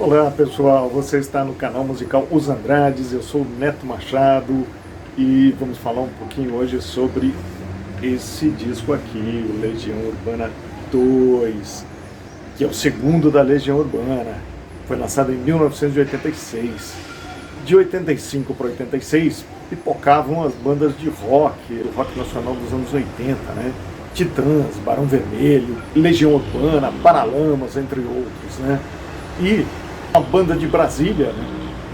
Olá pessoal, você está no canal musical Os Andrades, eu sou o Neto Machado e vamos falar um pouquinho hoje sobre esse disco aqui, o Legião Urbana 2, que é o segundo da Legião Urbana. Foi lançado em 1986. De 85 para 86, pipocavam as bandas de rock, o rock nacional dos anos 80, né? Titãs, Barão Vermelho, Legião Urbana, Paralamas, entre outros, né? E a banda de Brasília, né,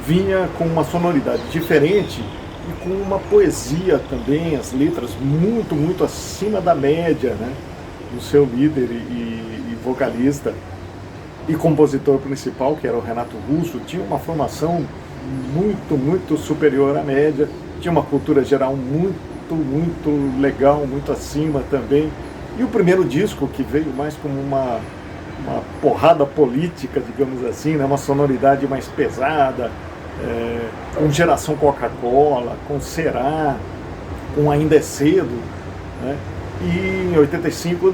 vinha com uma sonoridade diferente e com uma poesia também, as letras muito acima da média, né, do seu líder e vocalista e compositor principal, que era o Renato Russo. Tinha uma formação muito superior à média, tinha uma cultura geral muito legal, muito acima também. E o primeiro disco, que veio mais como uma porrada política, digamos assim, né? Uma sonoridade mais pesada, com Geração Coca-Cola, com Será, com Ainda é Cedo, né? E em 85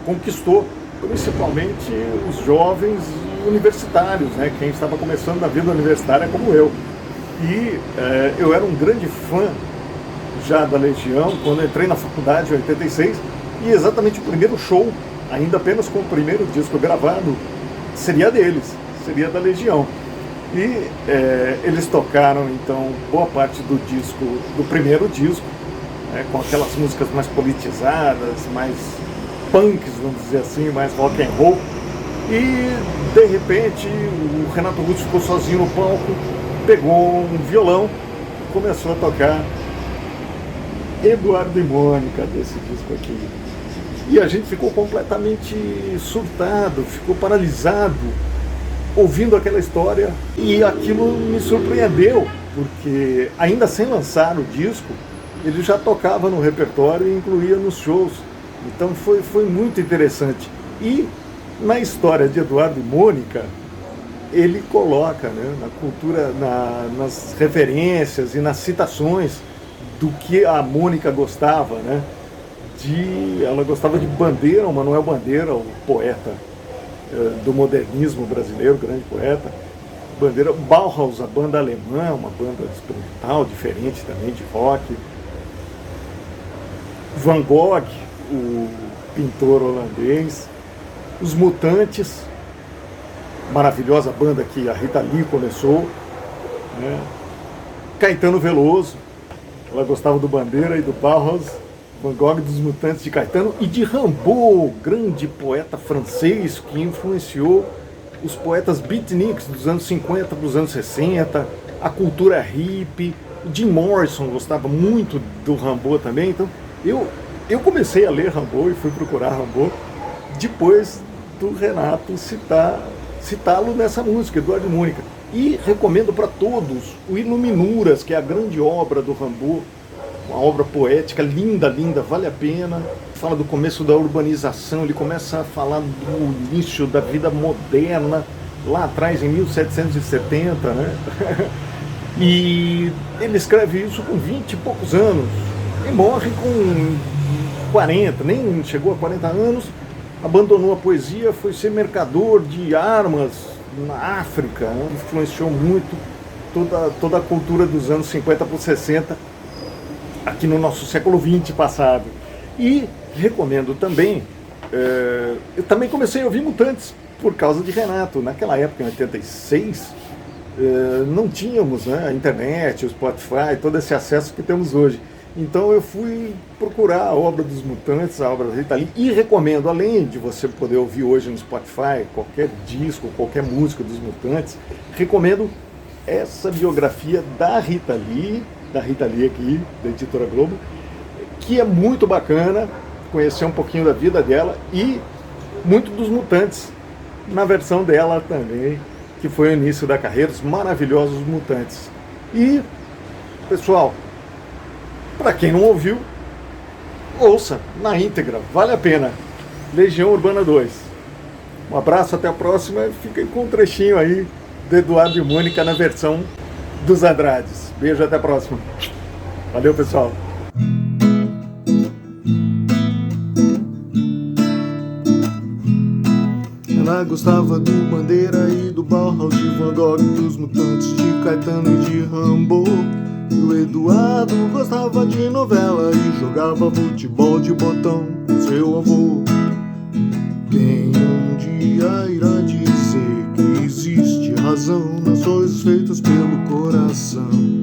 conquistou principalmente os jovens universitários, né? Quem estava começando na vida universitária como eu. E eu era um grande fã já da Legião quando entrei na faculdade em 86, e exatamente o primeiro show, ainda apenas com o primeiro disco gravado, seria deles, seria da Legião. E eles tocaram então boa parte do disco, do primeiro disco, né, com aquelas músicas mais politizadas, mais punks, vamos dizer assim, mais rock and roll. E de repente o Renato Russo ficou sozinho no palco, pegou um violão e começou a tocar Eduardo e Mônica desse disco aqui. E a gente ficou completamente surtado, ficou paralisado, ouvindo aquela história. E aquilo me surpreendeu, porque ainda sem lançar o disco, ele já tocava no repertório e incluía nos shows. Então foi muito interessante. E na história de Eduardo e Mônica, ele coloca, né, na cultura, nas referências e nas citações do que a Mônica gostava, né? Ela gostava de Bandeira, o Manuel Bandeira, o poeta do modernismo brasileiro, grande poeta. Bandeira, Bauhaus, a banda alemã, uma banda experimental, diferente também de rock. Van Gogh, o pintor holandês. Os Mutantes, maravilhosa banda que a Rita Lee começou, né? Caetano Veloso, ela gostava do Bandeira e do Bauhaus. Van Gogh, dos Mutantes, de Caetano e de Rimbaud, grande poeta francês que influenciou os poetas beatniks dos anos 50 para os anos 60, a cultura hippie. O Jim Morrison gostava muito do Rimbaud também. Então eu comecei a ler Rimbaud e fui procurar Rimbaud depois do Renato citá-lo nessa música, Eduardo e Mônica. E recomendo para todos o Iluminuras, que é a grande obra do Rimbaud, uma obra poética linda, vale a pena. Fala do começo da urbanização, ele começa a falar do início da vida moderna, lá atrás, em 1770, né? E ele escreve isso com 20 e poucos anos, e morre com 40, nem chegou a 40 anos, abandonou a poesia, foi ser mercador de armas na África, né? Influenciou muito toda a cultura dos anos 50 por 60, aqui no nosso século XX passado. E recomendo também, eu também comecei a ouvir Mutantes por causa de Renato. Naquela época, em 86, não tínhamos, né, a internet, o Spotify, todo esse acesso que temos hoje. Então eu fui procurar a obra dos Mutantes, a obra da Rita Lee, e recomendo, além de você poder ouvir hoje no Spotify qualquer disco, qualquer música dos Mutantes, recomendo essa biografia da Rita Lee aqui, da Editora Globo, que é muito bacana, conhecer um pouquinho da vida dela e muito dos Mutantes, na versão dela também, que foi o início da carreira, os maravilhosos Mutantes. E, pessoal, para quem não ouviu, ouça na íntegra, vale a pena. Legião Urbana 2. Um abraço, até a próxima, fica com um trechinho aí do Eduardo e Mônica na versão dos Andrades. Beijo, até a próxima. Valeu, pessoal. Ela César gostava do Bandeira e do Bauhaus, de Van Gogh, dos Mutantes, de Caetano e de Rambo. E o Eduardo gostava de novela e jogava futebol de botão com seu avô. Quem um dia irá dizer que existe razão nas coisas feitas pelo coração?